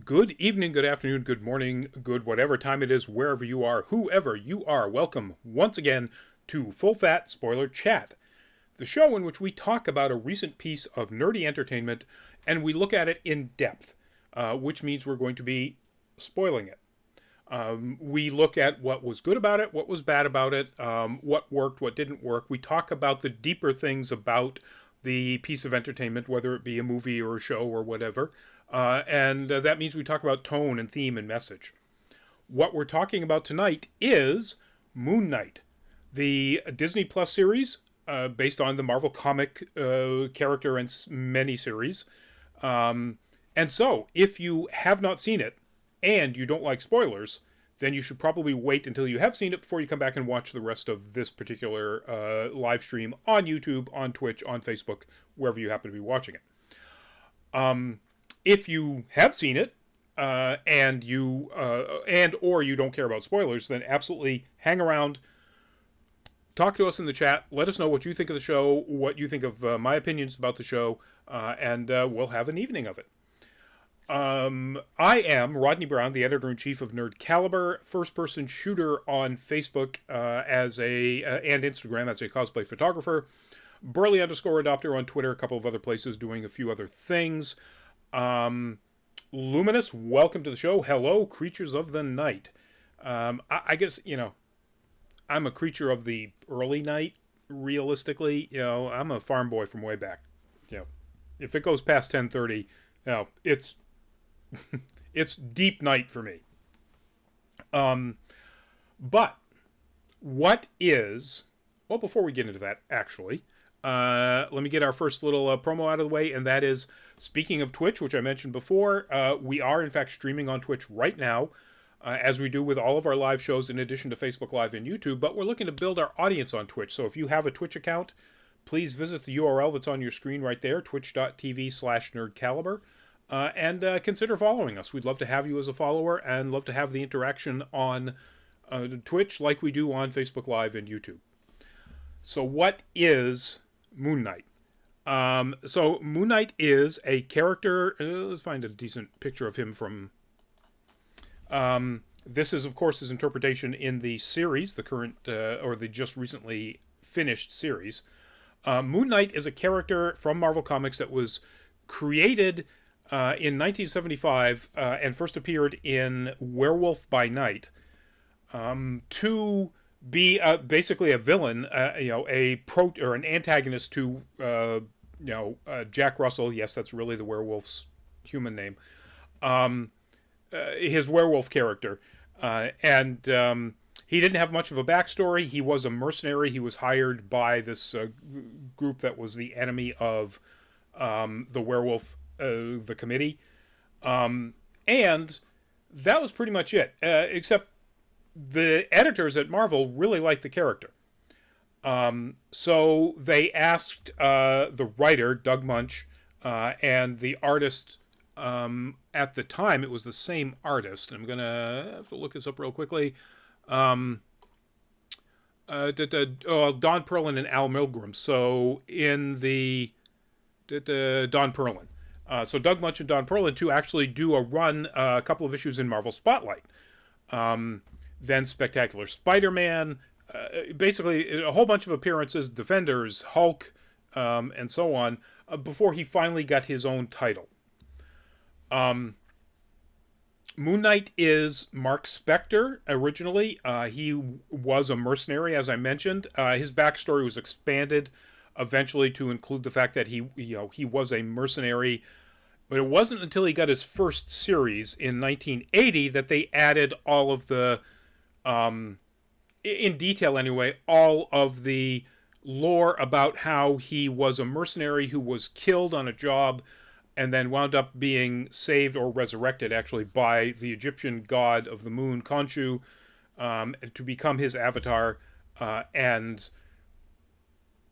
Good evening, good afternoon, good morning, good whatever time it is, wherever you are, whoever you are. Welcome once again to Full Fat Spoiler Chat, the show in which we talk about a recent piece of nerdy entertainment and we look at it in depth, which means we're going to be spoiling it. We look at what was good about it, what was bad about it, what worked, what didn't work. We talk about the deeper things about the piece of entertainment, whether it be a movie or a show or whatever. And that means we talk about tone and theme and message. What we're talking about tonight is Moon Knight, the Disney Plus series based on the Marvel comic character and miniseries. And so, if you have not seen it and you don't like spoilers, then you should probably wait until you have seen it before you come back and watch the rest of this particular live stream on YouTube, on Twitch, on Facebook, wherever you happen to be watching it. If you have seen it and or you don't care about spoilers, then absolutely hang around. Talk to us in the chat. Let us know what you think of the show, what you think of my opinions about the show, and we'll have an evening of it. I am Rodney Brown, the editor-in-chief of Nerd Caliber, first-person shooter on Facebook and Instagram as a cosplay photographer, Burley_adopter on Twitter, a couple of other places doing a few other things. Luminous, welcome to the show. Hello, creatures of the night. I guess, I'm a creature of the early night, realistically. I'm a farm boy from way back. If it goes past 10:30, it's it's deep night for me. But what is... Well, before we get into that, actually, let me get our first little promo out of the way, and that is, speaking of Twitch, which I mentioned before, we are, in fact, streaming on Twitch right now, as we do with all of our live shows, in addition to Facebook Live and YouTube, but we're looking to build our audience on Twitch. So if you have a Twitch account, please visit the URL that's on your screen right there, twitch.tv/nerdcaliber, and consider following us. We'd love to have you as a follower and love to have the interaction on Twitch like we do on Facebook Live and YouTube. So what is Moon Knight? So Moon Knight is a character... let's find a decent picture of him from... this is, of course, his interpretation in the series, the current, or the just recently finished series. Moon Knight is a character from Marvel Comics that was created in 1975 and first appeared in Werewolf by Night to be basically a villain, or an antagonist to, Jack Russell. Yes, that's really the werewolf's human name. His werewolf character. And he didn't have much of a backstory. He was a mercenary. He was hired by this group that was the enemy of the werewolf, the committee. And that was pretty much it, except the editors at Marvel really liked the character. So they asked the writer, Doug Munch, and the artist, at the time, it was the same artist. I'm going to have to look this up real quickly. Don Perlin and Al Milgrom. So in the Don Perlin. So Doug Munch and Don Perlin, too, actually do a run, a couple of issues in Marvel Spotlight. Then Spectacular Spider-Man, basically a whole bunch of appearances, Defenders, Hulk, and so on, before he finally got his own title. Moon Knight is Mark Spector originally. He was a mercenary, as I mentioned. His backstory was expanded eventually to include the fact that he was a mercenary. But it wasn't until he got his first series in 1980 that they added all of the, in detail anyway, all of the lore about how he was a mercenary who was killed on a job and then wound up being saved or resurrected, actually, by the Egyptian god of the moon, Khonshu, to become his avatar, and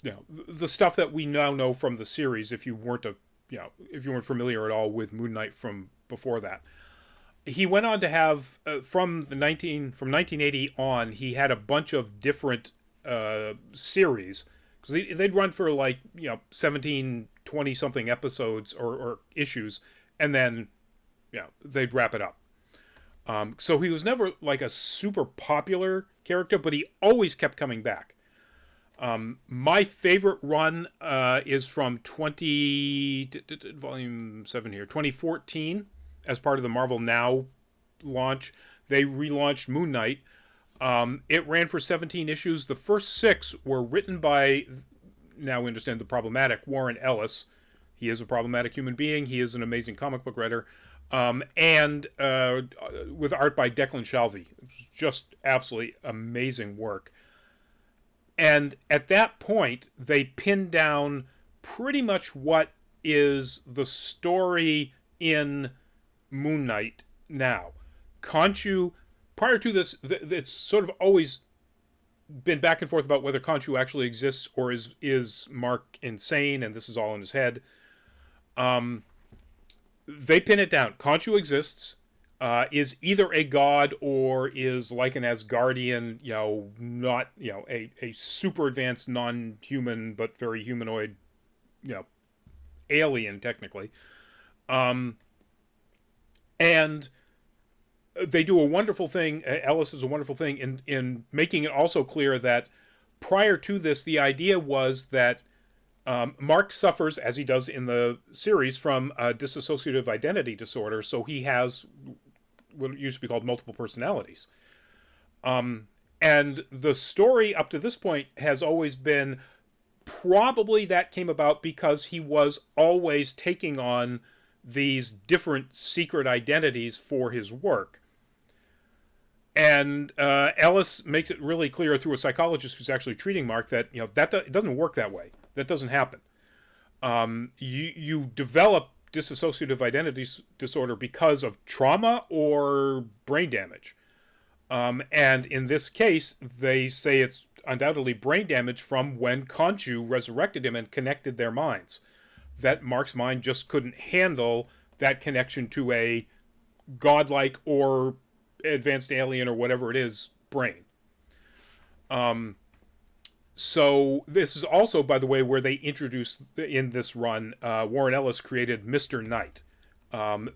the stuff that we now know from the series. If you weren't familiar at all with Moon Knight from before that, he went on to have from 1980 on, he had a bunch of different series, because they'd run for 17, 20 something episodes or issues, and then they'd wrap it up. So he was never like a super popular character, but he always kept coming back. My favorite run is from volume 7 here, 2014, as part of the Marvel Now launch. They relaunched Moon Knight. It ran for 17 issues. The first 6 were written by, now we understand the problematic, Warren Ellis. He is a problematic human being. He is an amazing comic book writer. And with art by Declan Shalvey. It's just absolutely amazing work. And at that point, they pinned down pretty much what is the story in Moon Knight now. Khonshu, prior to this, it's sort of always been back and forth about whether Khonshu actually exists or is Mark insane and this is all in his head. They pin it down. Khonshu exists, is either a god or is like an Asgardian, not, a super advanced non-human but very humanoid, alien technically. And they do a wonderful thing. Ellis is a wonderful thing in making it also clear that prior to this, the idea was that Mark suffers, as he does in the series, from dissociative identity disorder, so he has what used to be called multiple personalities. And the story up to this point has always been probably that came about because he was always taking on these different secret identities for his work. And Ellis makes it really clear through a psychologist who's actually treating Mark that it doesn't work that way. That doesn't happen. You develop dissociative identity disorder because of trauma or brain damage. And in this case, they say it's undoubtedly brain damage from when Khonshu resurrected him and connected their minds. That Mark's mind just couldn't handle that connection to a godlike or advanced alien or whatever it is brain. So this is also, by the way, where they introduced in this run, Warren Ellis created Mr. Knight,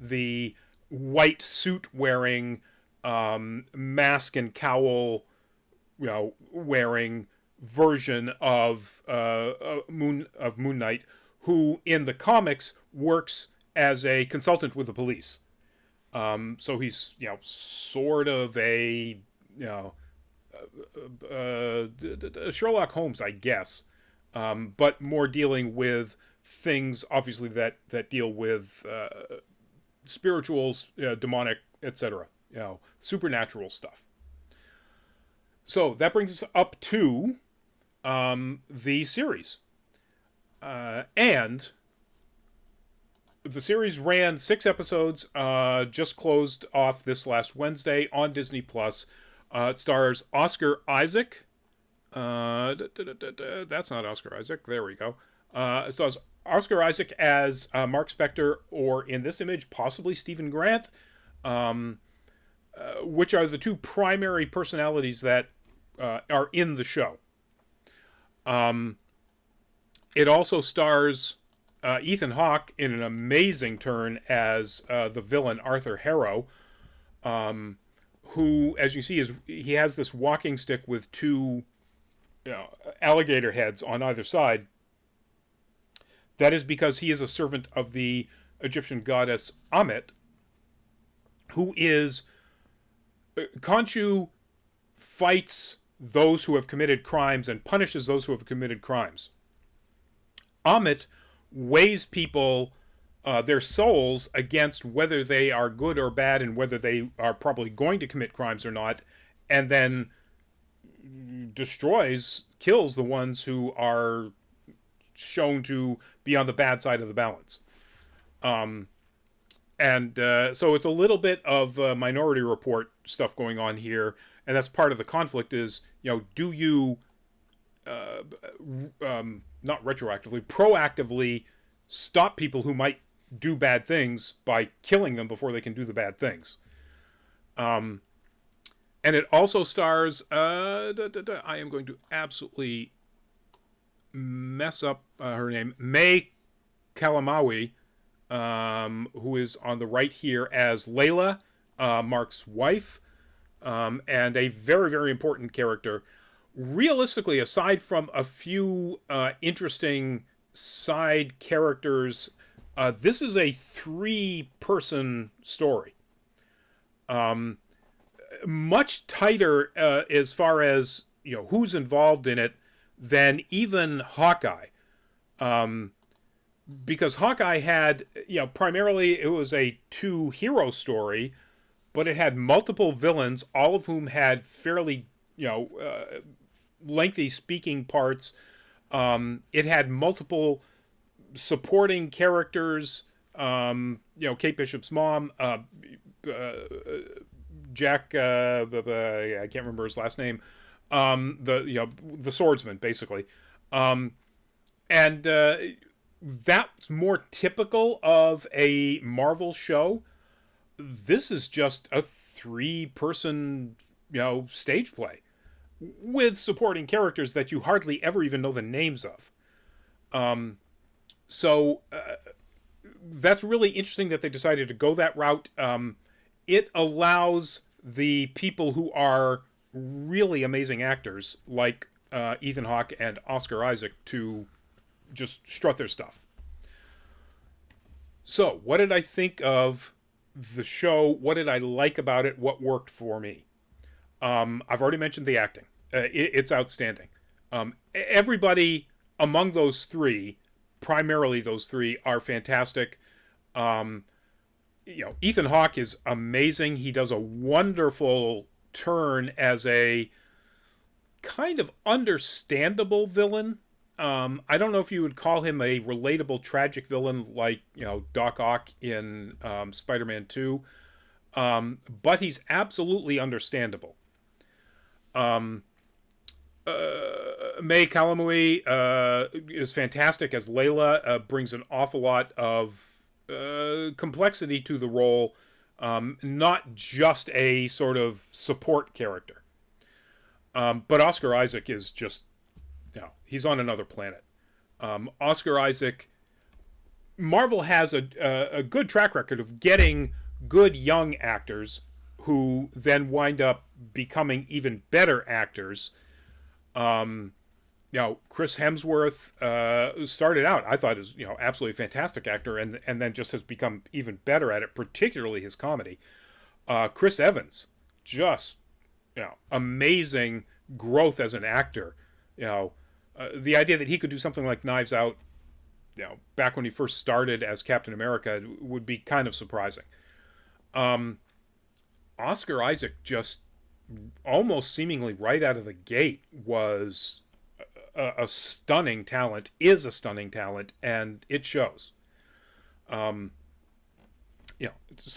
the white suit wearing, mask and cowl, wearing version of Moon Knight, who in the comics works as a consultant with the police. So he's sort of a Sherlock Holmes, I guess, but more dealing with things, obviously, that deal with spirituals, demonic, etc., supernatural stuff. So that brings us up to the series. And the series ran 6 episodes, just closed off this last Wednesday on Disney+. It stars Oscar Isaac. That's not Oscar Isaac. There we go. It stars Oscar Isaac as Mark Spector, or in this image, possibly Stephen Grant, which are the 2 primary personalities that are in the show. It also stars Ethan Hawke in an amazing turn as the villain Arthur Harrow, who, as you see, he has this walking stick with 2 alligator heads on either side. That is because he is a servant of the Egyptian goddess Ammit, who is... Khonshu fights those who have committed crimes and punishes those who have committed crimes. Ammit weighs people, their souls, against whether they are good or bad and whether they are probably going to commit crimes or not, and then kills the ones who are shown to be on the bad side of the balance. So it's a little bit of Minority Report stuff going on here, and that's part of the conflict is, do you, not retroactively, proactively stop people who might do bad things by killing them before they can do the bad things. And it also stars, I am going to absolutely mess up her name, May Kalamaui, who is on the right here as Layla, Mark's wife, and a very, very important character. Realistically, aside from a few interesting side characters, this is a three-person story. Much tighter as far as who's involved in it than even Hawkeye. Because Hawkeye had, primarily it was a two-hero story, but it had multiple villains, all of whom had fairly, lengthy speaking parts. It had multiple supporting characters. Kate Bishop's mom, Jack, I can't remember his last name. The swordsman, basically, and that's more typical of a Marvel show. This is just a three-person, stage play with supporting characters that you hardly ever even know the names of. So that's really interesting that they decided to go that route. It allows the people who are really amazing actors, like Ethan Hawke and Oscar Isaac, to just strut their stuff. So, what did I think of the show? What did I like about it? What worked for me? I've already mentioned the acting. It's outstanding. Everybody among those three, primarily those three, are fantastic. Ethan Hawke is amazing. He does a wonderful turn as a kind of understandable villain. I don't know if you would call him a relatable, tragic villain like, Doc Ock in Spider-Man 2. But he's absolutely understandable. May Calamui is fantastic as Layla, brings an awful lot of complexity to the role, not just a sort of support character. But Oscar Isaac is just, he's on another planet. Oscar Isaac, Marvel has a good track record of getting good young actors who then wind up becoming even better actors. Chris Hemsworth started out, I thought, as absolutely fantastic actor, and then just has become even better at it, particularly his comedy. Chris Evans, just amazing growth as an actor. The idea that he could do something like Knives Out, back when he first started as Captain America, would be kind of surprising. Oscar Isaac, just almost seemingly right out of the gate, was a stunning talent, is a stunning talent, and it shows. So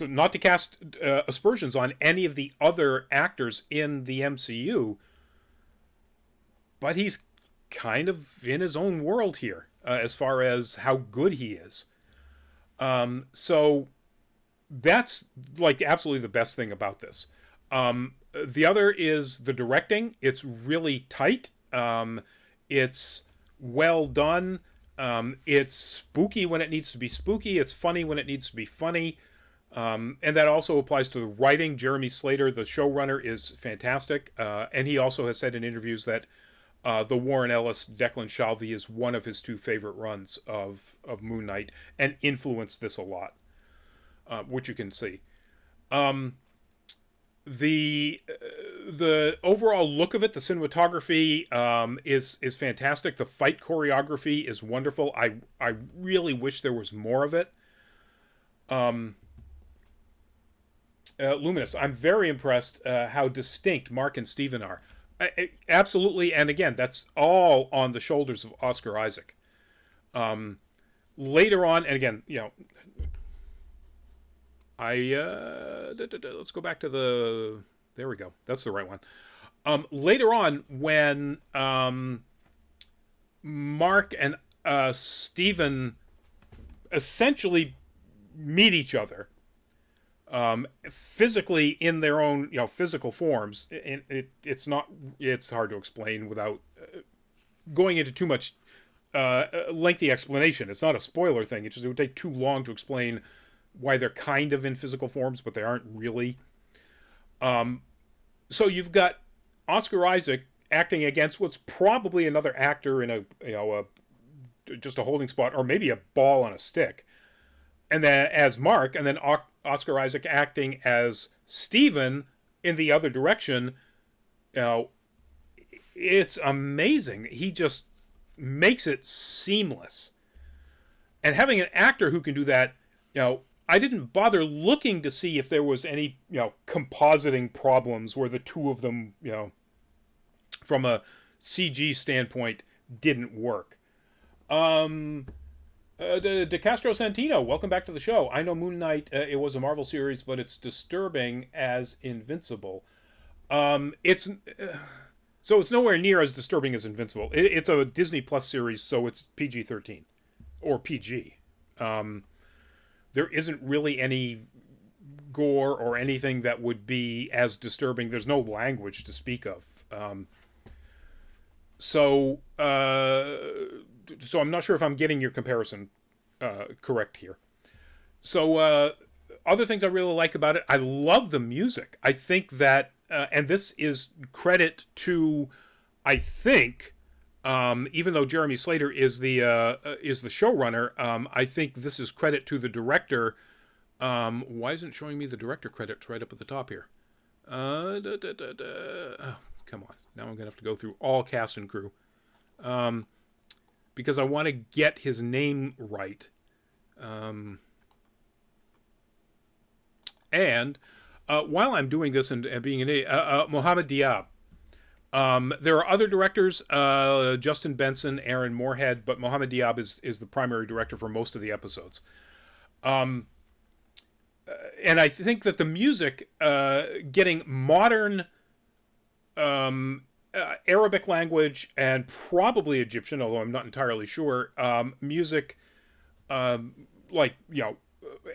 not to cast aspersions on any of the other actors in the MCU, but he's kind of in his own world here, as far as how good he is. So that's like absolutely the best thing about this. The other is the directing. It's really tight. It's well done. It's spooky when it needs to be spooky. It's funny when it needs to be funny. And that also applies to the writing. Jeremy Slater, the showrunner, is fantastic. And he also has said in interviews that the Warren Ellis, Declan Shalvey is one of his two favorite runs of Moon Knight, and influenced this a lot, which you can see. The overall look of it, the cinematography is fantastic. The fight choreography is wonderful. I really wish there was more of it. Luminous, I'm very impressed how distinct Mark and Steven are. Absolutely, and again, that's all on the shoulders of Oscar Isaac. Later on, and again, let's go back to the. There we go. That's the right one. Later on, when Mark and Steven essentially meet each other, physically in their own physical forms, it's hard to explain without going into too much lengthy explanation. It's not a spoiler thing. It would take too long to explain why they're kind of in physical forms, but they aren't really. So you've got Oscar Isaac acting against what's probably another actor in just a holding spot, or maybe a ball on a stick, and then as Mark, and then Oscar Isaac acting as Steven in the other direction. It's amazing. He just makes it seamless. And having an actor who can do that, I didn't bother looking to see if there was any, compositing problems where the two of them, from a CG standpoint, didn't work. De Castro Santino, welcome back to the show. I know Moon Knight, it was a Marvel series, but it's disturbing as Invincible. So it's nowhere near as disturbing as Invincible. It's a Disney Plus series, so it's PG-13 or PG. There isn't really any gore or anything that would be as disturbing. There's no language to speak of. So I'm not sure if I'm getting your comparison correct here. So other things I really like about it, I love the music. I think that, and this is credit to, I think, even though Jeremy Slater is the showrunner, I think this is credit to the director. Why isn't it showing me the director credits right up at the top here? Oh, come on. Now I'm going to have to go through all cast and crew. Because I want to get his name right. And while I'm doing this and being an idiot, Mohammed Diab. There are other directors, Justin Benson, Aaron Moorhead, but Mohammed Diab is the primary director for most of the episodes. And I think that the music, getting modern Arabic language and probably Egyptian, although I'm not entirely sure, music like,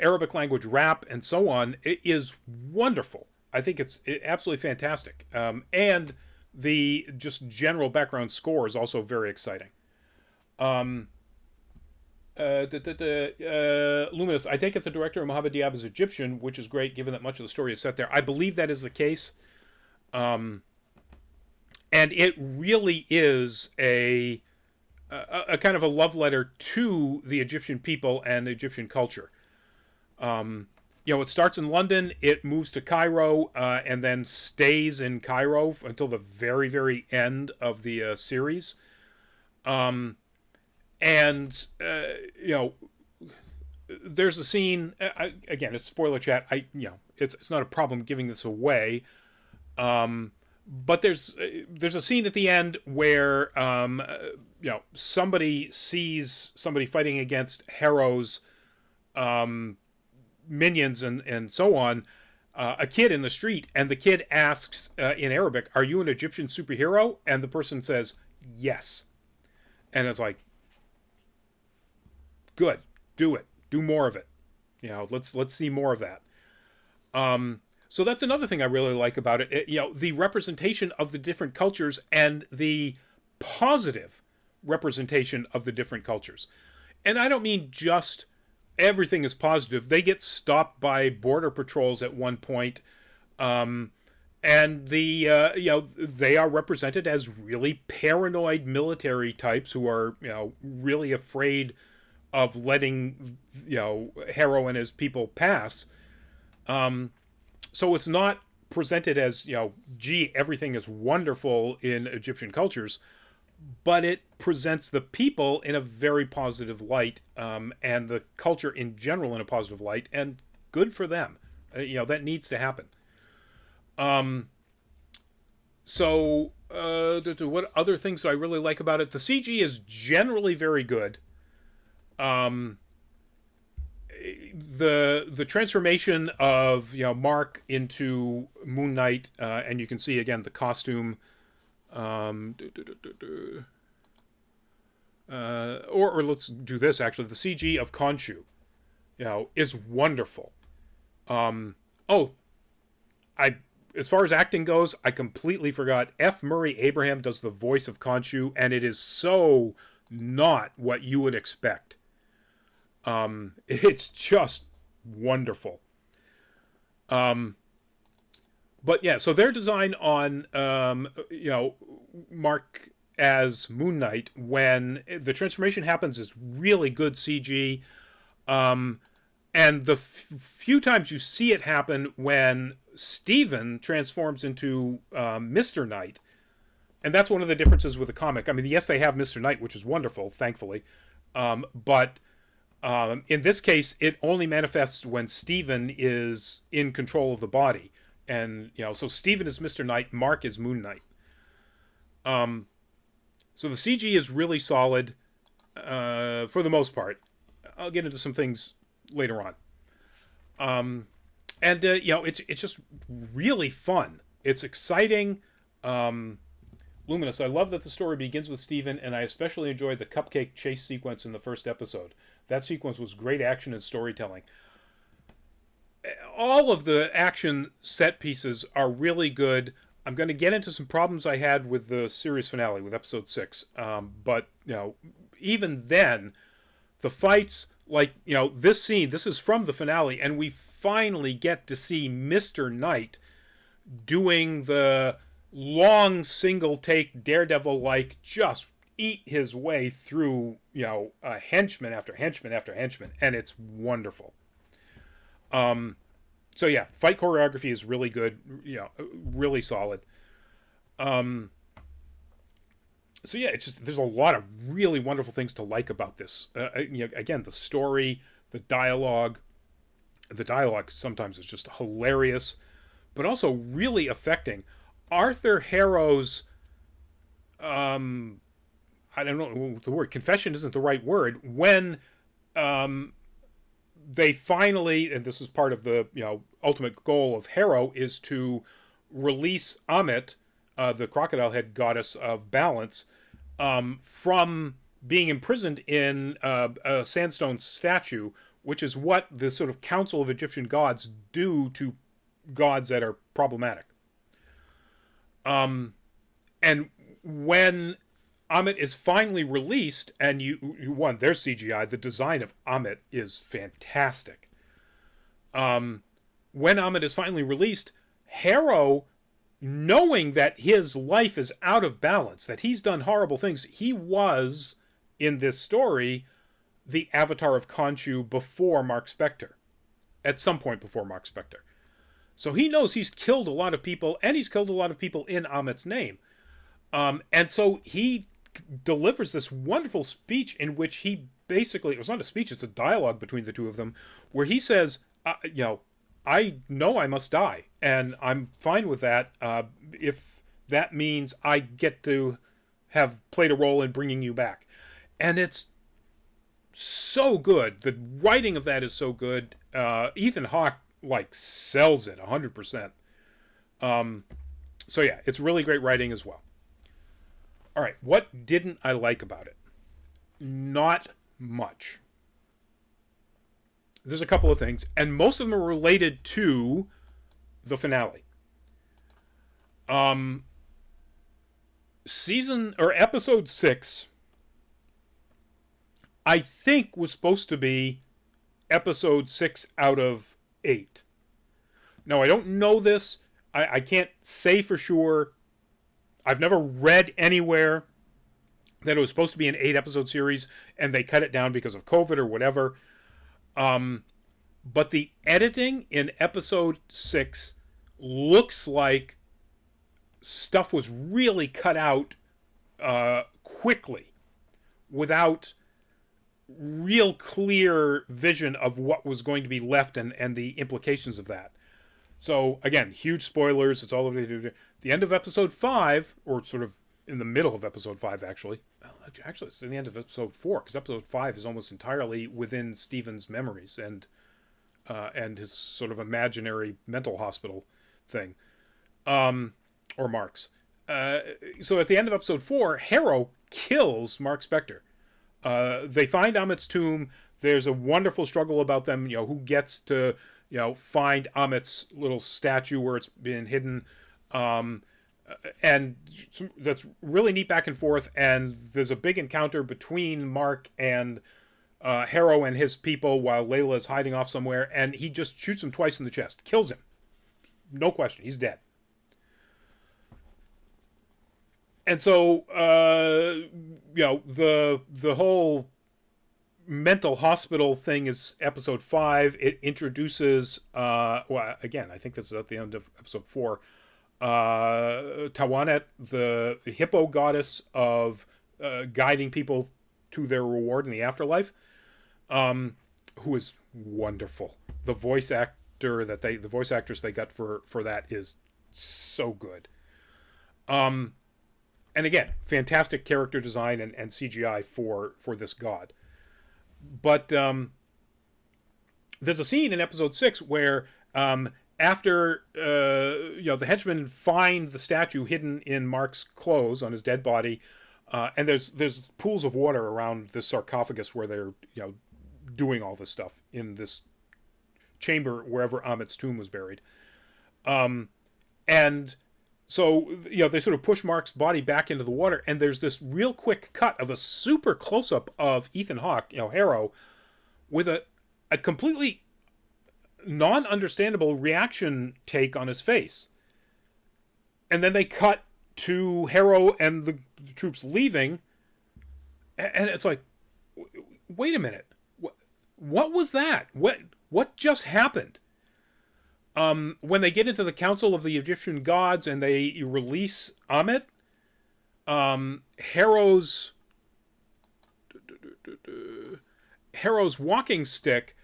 Arabic language rap and so on, it is wonderful. I think it's absolutely fantastic. And the just general background score is also very exciting. Luminous, I take it the director of Mohammed Diab is Egyptian, which is great given that much of the story is set there. I believe that is the case. And it really is a kind of a love letter to the Egyptian people and the Egyptian culture. It starts in London, it moves to Cairo, and then stays in Cairo until the very, very end of the series. There's a scene. Again, it's spoiler chat. It's not a problem giving this away. But there's a scene at the end where somebody sees somebody fighting against Harrow's minions and so on, a kid in the street, and the kid asks in Arabic, "Are you an Egyptian superhero?" And the person says, "Yes." And it's like, good, do it, do more of it. Let's see more of that. So that's another thing I really like about it. The representation of the different cultures and the positive representation of the different cultures. And I don't mean just everything is positive. They get stopped by border patrols at one point, and they are represented as really paranoid military types who are really afraid of letting Harrow and his people pass. So it's not presented as everything is wonderful in Egyptian cultures, but it presents the people in a very positive light, and the culture in general in a positive light, and good for them. That needs to happen. So what other things do I really like about it? The CG is generally very good. The transformation of Mark into Moon Knight, and you can see again the costume. Or let's do this actually. The CG of Khonshu, is wonderful. As far as acting goes, I completely forgot. F. Murray Abraham does the voice of Khonshu, and it is so not what you would expect. It's just wonderful. But yeah, so their design on Mark as Moon Knight when the transformation happens is really good CG. And the few times you see it happen when Steven transforms into Mr. Knight, and that's one of the differences with the comic. I mean, yes, they have Mr. Knight, which is wonderful, thankfully. But in this case, it only manifests when Steven is in control of the body. And, so Steven is Mr. Knight, Mark is Moon Knight. So the CG is really solid for the most part. I'll get into some things later on. It's just really fun. It's exciting. Luminous, I love that the story begins with Steven, and I especially enjoyed the cupcake chase sequence in the first episode. That sequence was great action and storytelling. All of the action set pieces are really good. I'm going to get into some problems I had with the series finale, with episode 6. But even then, the fights, this scene, this is from the finale, and we finally get to see Mr. Knight doing the long single take Daredevil just eat his way through henchman after henchman after henchman, and it's wonderful. So yeah, fight choreography is really good, really solid. So yeah, it's just, there's a lot of really wonderful things to like about this. Again, the story, the dialogue sometimes is just hilarious, but also really affecting. Arthur Harrow's, I don't know the word, confession isn't the right word, when they finally, and this is part of the ultimate goal of Harrow, is to release Ammit, the crocodile head goddess of balance, from being imprisoned in a sandstone statue, which is what the sort of council of Egyptian gods do to gods that are problematic. And when Ammit is finally released, and there's CGI, the design of Ammit is fantastic. When Ammit is finally released, Harrow, knowing that his life is out of balance, that he's done horrible things, he was, in this story, the avatar of Khonshu before Mark Spector. At some point before Mark Spector. So he knows he's killed a lot of people, and he's killed a lot of people in Ammit's name. And so he delivers this wonderful speech in which he basically, it's not a speech, it's a dialogue between the two of them, where he says, I know I must die, and I'm fine with that if that means I get to have played a role in bringing you back. And it's so good. The writing of that is so good. Ethan Hawke sells it 100%. So yeah, it's really great writing as well. All right, what didn't I like about it? Not much. There's a couple of things, and most of them are related to the finale. Episode 6, I think, was supposed to be episode 6 out of 8. Now, I don't know this. I can't say for sure. I've never read anywhere that it was supposed to be an 8-episode series and they cut it down because of COVID or whatever. But the editing in episode 6 looks like stuff was really cut out quickly without real clear vision of what was going to be left and the implications of that. So again, huge spoilers. It's all over the end of episode 5, or sort of in the middle of episode 5, actually. Well, actually, it's in the end of episode 4, because episode 5 is almost entirely within Steven's memories and his sort of imaginary mental hospital thing, or Mark's. So at the end of episode 4, Harrow kills Mark Spector. They find Ammit's tomb. There's a wonderful struggle about them, who gets to, find Ammit's little statue where it's been hidden. and that's really neat back and forth. And there's a big encounter between Mark and Harrow and his people while Layla is hiding off somewhere, and he just shoots him twice in the chest, kills him, no question, he's dead. And so, the whole mental hospital thing is episode 5. It introduces, well, again, I think this is at the end of episode 4, Tawanet, the hippo goddess of guiding people to their reward in the afterlife, who is wonderful. The voice actress they got for that is so good. And again, fantastic character design and CGI for this god. But there's a scene in episode 6 where after the henchmen find the statue hidden in Mark's clothes on his dead body, and there's pools of water around this sarcophagus where they're doing all this stuff in this chamber wherever Amit's tomb was buried, and so they sort of push Mark's body back into the water, and there's this real quick cut of a super close-up of Ethan Hawke, Harrow, with a completely non-understandable reaction take on his face. And then they cut to Harrow and the troops leaving, and it's like, wait a minute, what was that? What just happened? When they get into the Council of the Egyptian Gods and they release Amit, Harrow's walking stick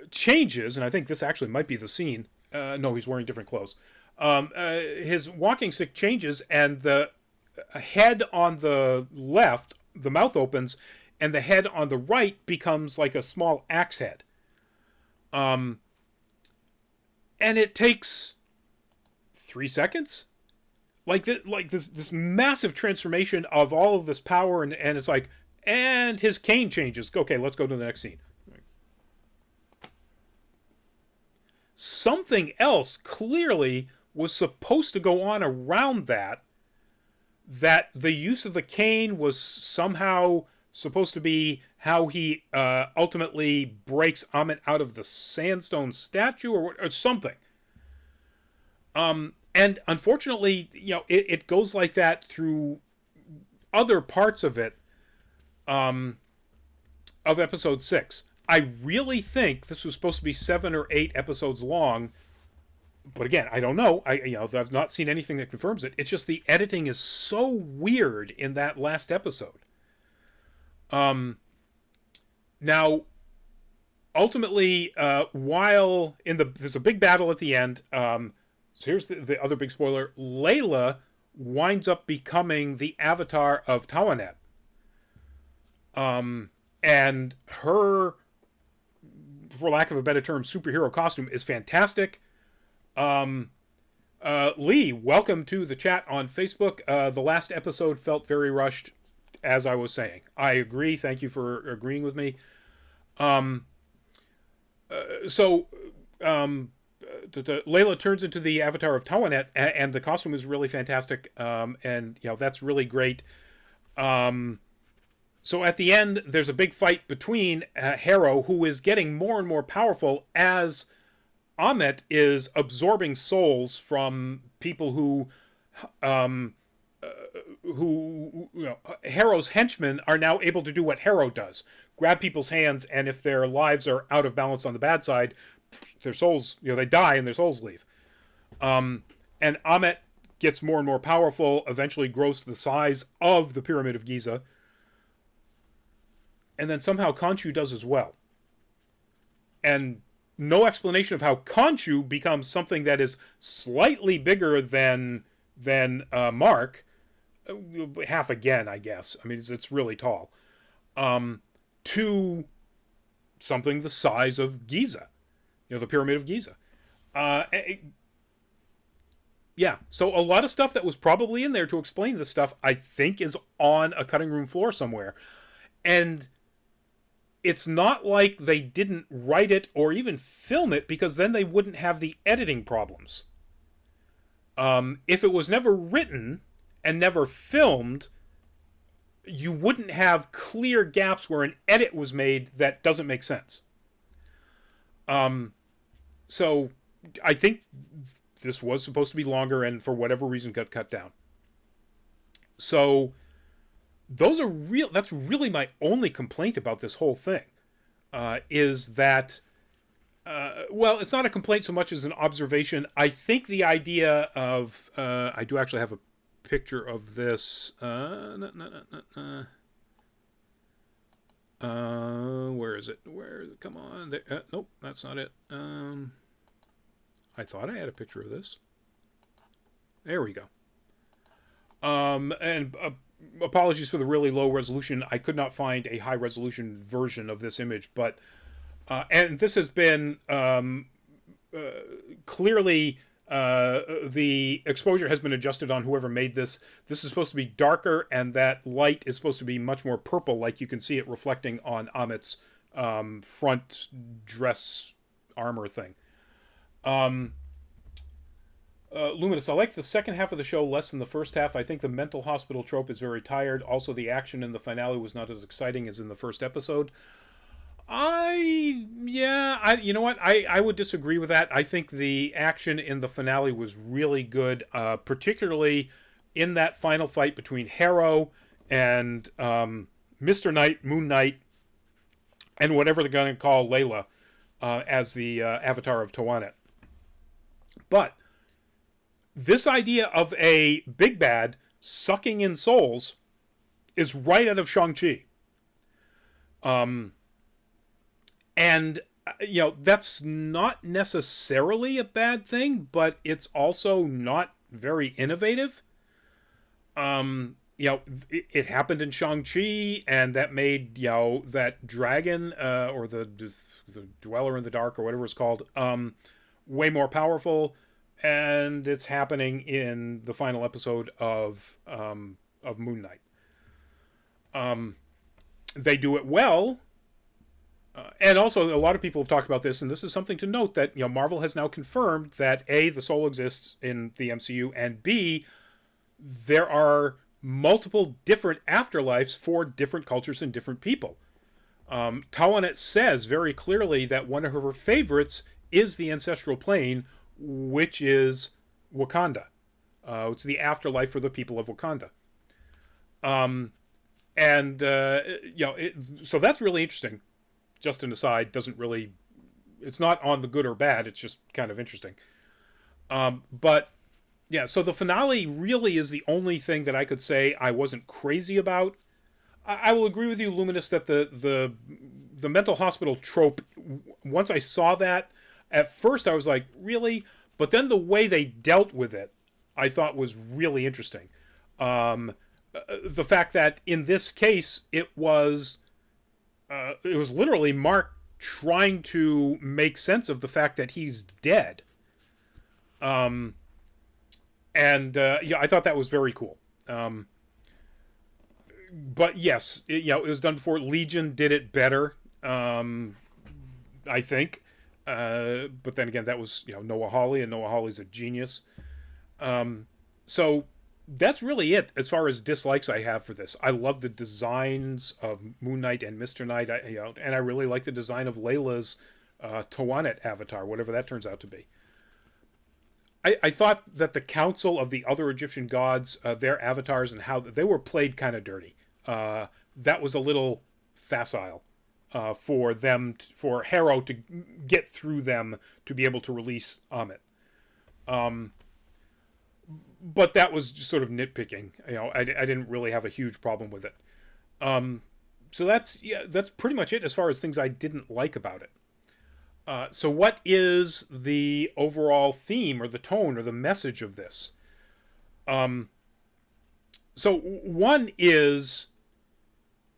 changes, and I think this actually might be the scene. No, he's wearing different clothes. His walking stick changes, and the head on the left, the mouth opens, and the head on the right becomes like a small axe head. And it takes 3 seconds, like this massive transformation of all of this power, and it's like, and his cane changes. Okay, let's go to the next scene. Something else clearly was supposed to go on around that the use of the cane was somehow supposed to be how he ultimately breaks Amit out of the sandstone statue or something. And unfortunately, it goes like that through other parts of it, of episode 6. I really think this was supposed to be 7 or 8 episodes long, but again, I don't know. I've not seen anything that confirms it. It's just the editing is so weird in that last episode. Now, ultimately, while there's a big battle at the end. So here's the other big spoiler: Layla winds up becoming the avatar of Tawanet. And her, for lack of a better term, superhero costume is fantastic. Lee, welcome to the chat on Facebook. The last episode felt very rushed, as I was saying. I agree. Thank you for agreeing with me. Layla turns into the avatar of Tawanet, and the costume is really fantastic. And that's really great. So at the end, there's a big fight between Harrow, who is getting more and more powerful as Amit is absorbing souls from people who Harrow's henchmen are now able to do what Harrow does: grab people's hands, and if their lives are out of balance on the bad side, their souls, they die and their souls leave. And Amit gets more and more powerful, eventually grows to the size of the Pyramid of Giza. And then somehow Khonshu does as well. And no explanation of how Khonshu becomes something that is slightly bigger than Mark. Half again, I guess. I mean, it's really tall. To something the size of Giza. The Pyramid of Giza. Yeah, so a lot of stuff that was probably in there to explain this stuff, I think, is on a cutting room floor somewhere. And it's not like they didn't write it or even film it, because then they wouldn't have the editing problems. If it was never written and never filmed, you wouldn't have clear gaps where an edit was made that doesn't make sense. So I think this was supposed to be longer and for whatever reason got cut down. So those are real. That's really my only complaint about this whole thing. Is that well, it's not a complaint so much as an observation. I think the idea of I do actually have a picture of this. Where is it? Where is it? Come on. There, nope, that's not it. I thought I had a picture of this. There we go. And apologies for the really low resolution. I could not find a high resolution version of this image, but and this has been clearly the exposure has been adjusted on whoever made this. This is supposed to be darker, and that light is supposed to be much more purple, like you can see it reflecting on Amit's front dress armor thing. Luminous, I like the second half of the show less than the first half. I think the mental hospital trope is very tired. Also, the action in the finale was not as exciting as in the first episode. You know what? I would disagree with that. I think the action in the finale was really good, particularly in that final fight between Harrow and Mr. Knight, Moon Knight, and whatever they're going to call Layla as the avatar of Towanet. But this idea of a big bad sucking in souls is right out of Shang-Chi. And, you know, that's not necessarily a bad thing, but it's also not very innovative. You know, it happened in Shang-Chi, and that made, you know, that dragon, or the Dweller in the Dark, or whatever it's called, way more powerful. And it's happening in the final episode of Moon Knight. They do it well. And also, a lot of people have talked about this, and this is something to note, that, you know, Marvel has now confirmed that A, the soul exists in the MCU, and B, there are multiple different afterlives for different cultures and different people. Tawanet says very clearly that one of her favorites is the ancestral plane, which is Wakanda. It's the afterlife for the people of Wakanda. You know, so that's really interesting. Just an aside, doesn't really, it's not on the good or bad, it's just kind of interesting. But yeah, so the finale really is the only thing that I could say I wasn't crazy about. I will agree with you, Luminous, that the mental hospital trope, once I saw that, at first I was like, really? But then the way they dealt with it, I thought was really interesting. The fact that in this case, it was literally Mark trying to make sense of the fact that he's dead. Yeah, I thought that was very cool. But yes, you know, it was done before. Legion did it better, I think. But then again, that was, you know, Noah Hawley, and Noah Hawley's a genius. So that's really it as far as dislikes I have for this. I love the designs of Moon Knight and Mr. Knight, you know, and I really like the design of Layla's Tawanet avatar, whatever that turns out to be. I thought that the council of the other Egyptian gods, their avatars and how they were played kind of dirty. That was a little facile for them, for Harrow to get through them to be able to release Amit. But that was just sort of nitpicking. You know, I didn't really have a huge problem with it. So that's pretty much it as far as things I didn't like about it. So what is the overall theme or the tone or the message of this? So one is,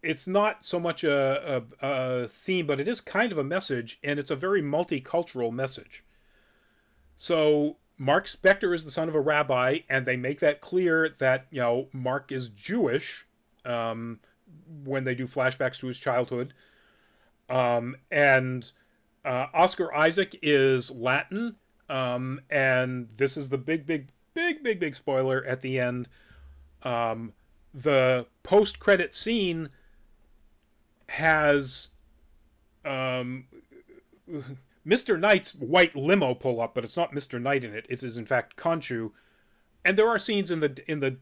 it's not so much a theme, but it is kind of a message, and it's a very multicultural message. So Mark Spector is the son of a rabbi, and they make that clear that, you know, Mark is Jewish when they do flashbacks to his childhood. And Oscar Isaac is Latin, and this is the big big spoiler at the end. The post-credit scene has Mr. Knight's white limo pull up, but it's not Mr. Knight in it. It is in fact Khonshu, and there are scenes in the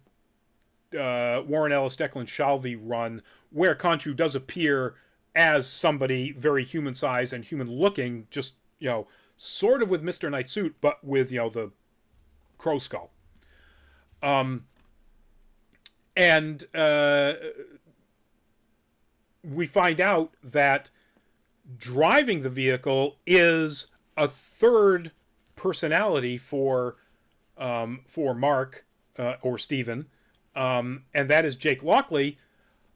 Warren Ellis Declan Shalvey run where Khonshu does appear as somebody very human sized and human looking, just sort of with Mr. Knight's suit, but with the crow skull. And we find out that driving the vehicle is a third personality for Mark or Stephen, and that is Jake Lockley,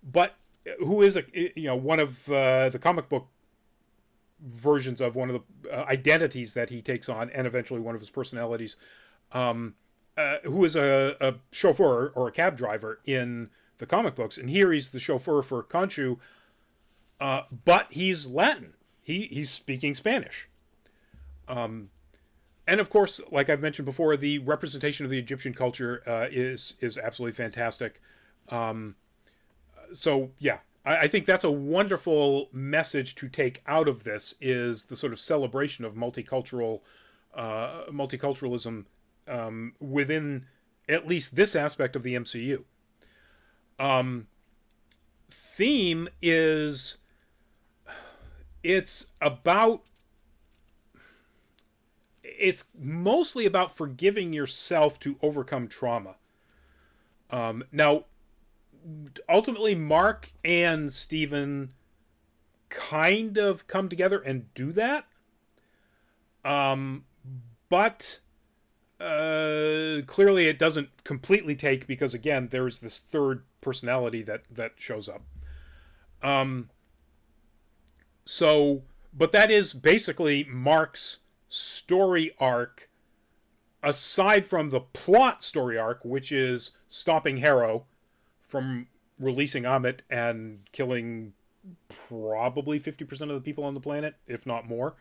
but who is one of the comic book versions of one of the identities that he takes on, and eventually one of his personalities, who is a chauffeur or a cab driver in the comic books, and here he's the chauffeur for Khonshu. But he's Latin. He's speaking Spanish. And of course, like I've mentioned before, the representation of the Egyptian culture is absolutely fantastic. So yeah, I think that's a wonderful message to take out of this, is the sort of celebration of multiculturalism within at least this aspect of the MCU. Theme is... It's mostly about forgiving yourself to overcome trauma. Now, ultimately, Mark and Stephen kind of come together and do that. But clearly it doesn't completely take, because, again, there's this third personality that shows up. But that is basically Mark's story arc, aside from the plot story arc, which is stopping Harrow from releasing Ammit and killing probably 50% of the people on the planet, if not more.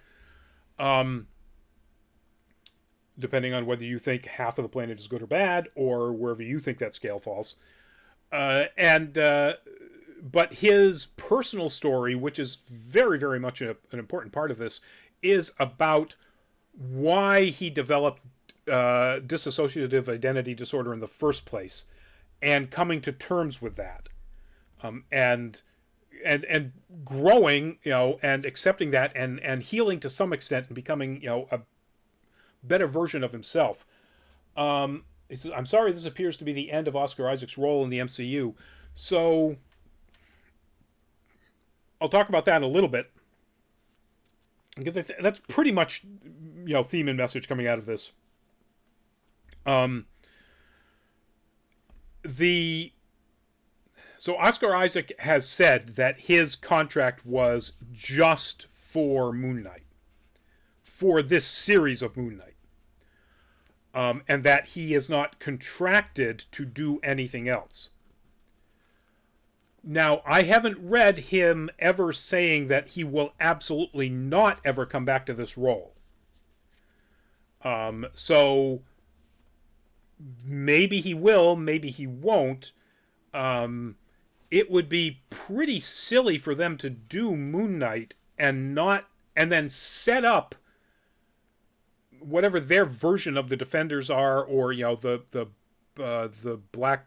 Depending on whether you think half of the planet is good or bad, or wherever you think that scale falls. But his personal story, which is very, very much an important part of this, is about why he developed dissociative identity disorder in the first place, and coming to terms with that, and growing, and accepting that, and healing to some extent, and becoming, a better version of himself. He says, "I'm sorry, this appears to be the end of Oscar Isaac's role in the MCU." So I'll talk about that in a little bit, because that's pretty much, theme and message coming out of this. So Oscar Isaac has said that his contract was just for Moon Knight, for this series of Moon Knight, and that he is not contracted to do anything else. Now, I haven't read him ever saying that he will absolutely not ever come back to this role. So maybe he will, maybe he won't. It would be pretty silly for them to do Moon Knight and then set up whatever their version of the Defenders are, or the Black.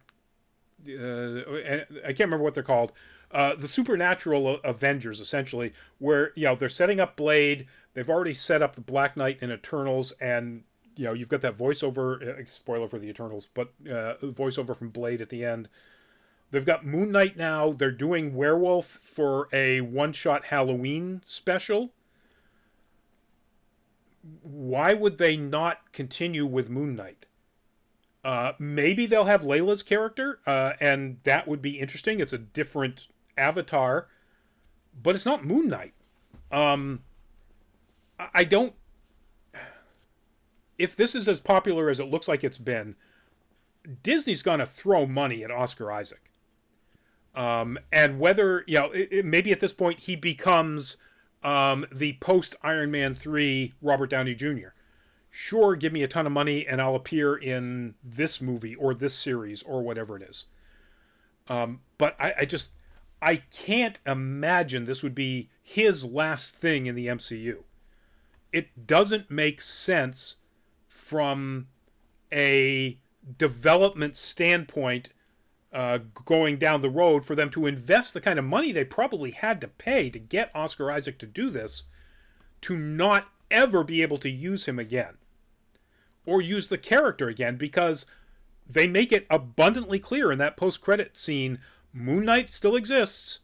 I can't remember what they're called. The Supernatural Avengers, essentially, where they're setting up Blade. They've already set up the Black Knight in Eternals, and you've got that voiceover. Spoiler for the Eternals, but voiceover from Blade at the end. They've got Moon Knight now. They're doing Werewolf for a one-shot Halloween special. Why would they not continue with Moon Knight? Maybe they'll have Layla's character, and that would be interesting. It's a different avatar, but it's not Moon Knight. I don't... If this is as popular as it looks like it's been, Disney's going to throw money at Oscar Isaac. And whether, maybe at this point he becomes the post-Iron Man 3 Robert Downey Jr. sure, give me a ton of money and I'll appear in this movie or this series or whatever it is. But I can't imagine this would be his last thing in the MCU. It doesn't make sense from a development standpoint, going down the road, for them to invest the kind of money they probably had to pay to get Oscar Isaac to do this, to not ever be able to use him again or use the character again, because they make it abundantly clear in that post-credit scene Moon Knight still exists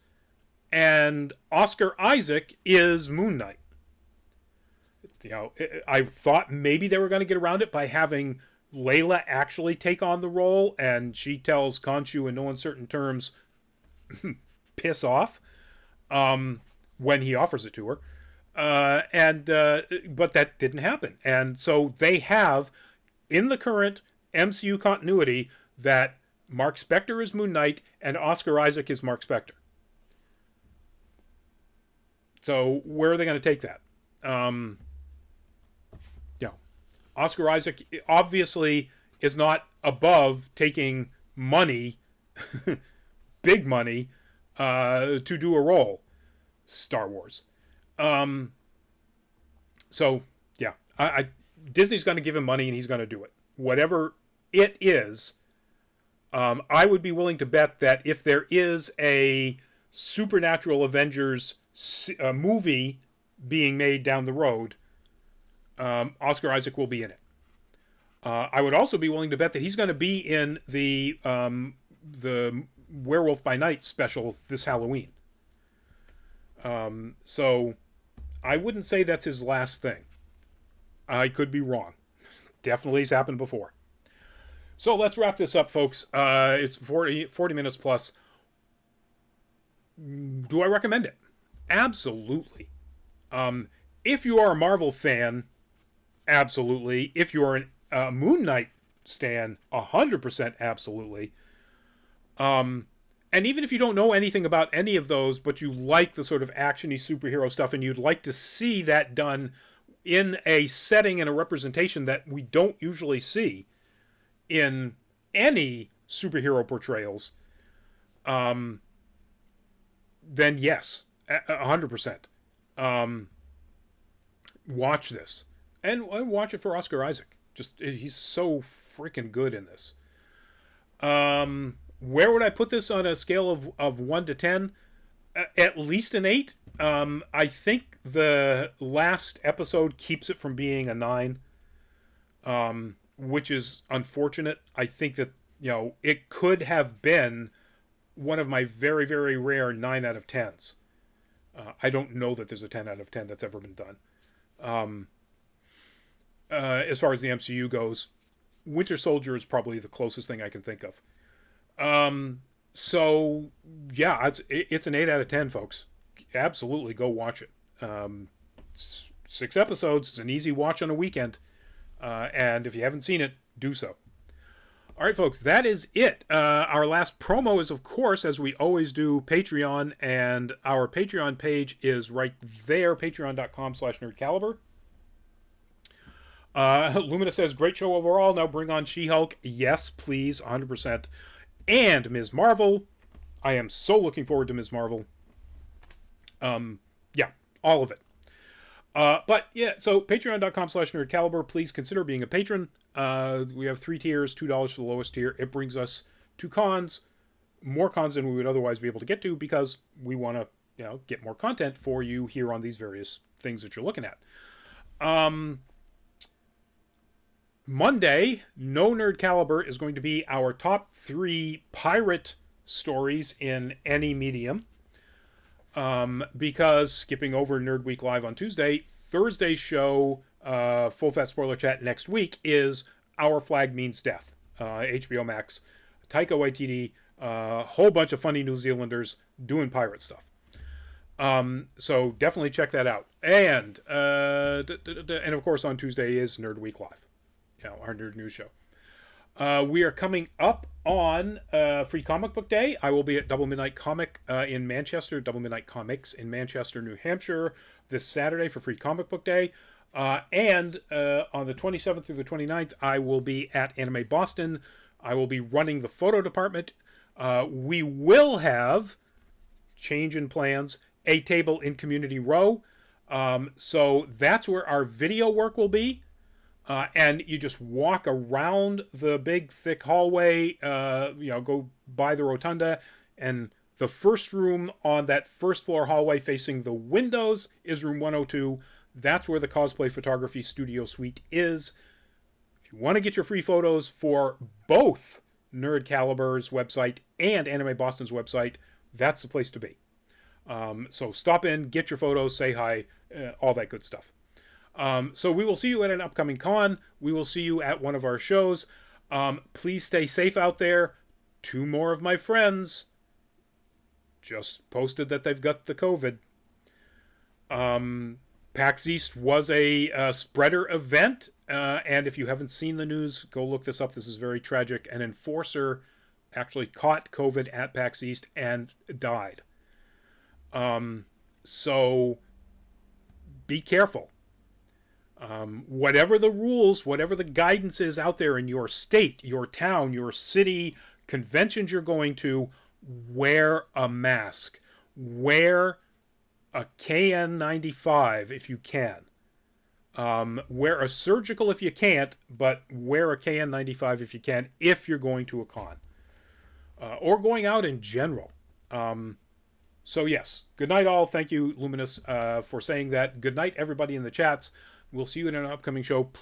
and Oscar Isaac is Moon Knight. I thought maybe they were going to get around it by having Layla actually take on the role, and she tells Khonshu in no uncertain terms, piss off, when he offers it to her. But that didn't happen. And so they have, in the current MCU continuity, that Mark Spector is Moon Knight and Oscar Isaac is Mark Spector. So where are they going to take that? Oscar Isaac obviously is not above taking money, big money, to do a role. Star Wars. So yeah, Disney's going to give him money and he's going to do it. Whatever it is, I would be willing to bet that if there is a Supernatural Avengers movie being made down the road, Oscar Isaac will be in it. I would also be willing to bet that he's going to be in the Werewolf by Night special this Halloween. So I wouldn't say that's his last thing. I could be wrong. Definitely has happened before. So let's wrap this up, folks. It's 40 minutes plus. Do I recommend it? Absolutely. If you are a Marvel fan, absolutely. If you are a Moon Knight stan, 100% absolutely. And even if you don't know anything about any of those, but you like the sort of actiony superhero stuff and you'd like to see that done in a setting and a representation that we don't usually see in any superhero portrayals, then yes, 100%. Watch this. And watch it for Oscar Isaac. He's so freaking good in this. Where would I put this on a scale of 1 to 10? At least an 8. I think the last episode keeps it from being a 9, which is unfortunate. I think that, it could have been one of my very, very rare 9 out of 10s. I don't know that there's a 10 out of 10 that's ever been done. As far as the MCU goes, Winter Soldier is probably the closest thing I can think of. So yeah, it's an 8 out of 10, folks. Absolutely go watch it. 6 episodes. It's an easy watch on a weekend. And if you haven't seen it, do so. All right, folks, that is it. Our last promo is, of course, as we always do, Patreon, and our Patreon page is right there, patreon.com/nerdcaliber. Lumina says, great show overall. Now bring on She-Hulk. Yes, please, 100%. And Ms. Marvel. I am so looking forward to Ms. Marvel. Yeah, all of it. But yeah, so patreon.com/nerdcaliber. Please consider being a patron. We have 3 tiers, $2 for the lowest tier. It brings us to cons, more cons than we would otherwise be able to get to, because we want to, get more content for you here on these various things that you're looking at. Monday, No Nerd Caliber is going to be our top 3 pirate stories in any medium. Because skipping over Nerd Week Live on Tuesday, Thursday's show, Full Fat Spoiler Chat next week, is Our Flag Means Death. HBO Max, Taika Waititi, a whole bunch of funny New Zealanders doing pirate stuff. So definitely check that out. And of course on Tuesday is Nerd Week Live, our nerd news show. We are coming up on Free Comic Book Day. I will be at Double Midnight Comic in Manchester, Double Midnight Comics in Manchester, New Hampshire, this Saturday for Free Comic Book Day. And on the 27th through the 29th, I will be at Anime Boston. I will be running the photo department. We will have, change in plans, a table in Community Row. So that's where our video work will be. And you just walk around the big, thick hallway, go by the rotunda, and the first room on that first floor hallway facing the windows is room 102. That's where the Cosplay Photography Studio Suite is. If you want to get your free photos for both Nerd Caliber's website and Anime Boston's website, that's the place to be. So stop in, get your photos, say hi, all that good stuff. So we will see you at an upcoming con. We will see you at one of our shows. Please stay safe out there. 2 more of my friends just posted that they've got the COVID. PAX East was a spreader event, and if you haven't seen the news, go look this up. This is very tragic. An enforcer actually caught COVID at PAX East and died. So be careful. Whatever the rules, whatever the guidance is out there in your state, your town, your city, conventions you're going to, wear a mask. Wear a KN95 if you can. Wear a surgical if you can't, but wear a KN95 if you can, if you're going to a con. Or going out in general. So yes, good night all. Thank you, Luminous, for saying that. Good night, everybody in the chats. We'll see you in an upcoming show.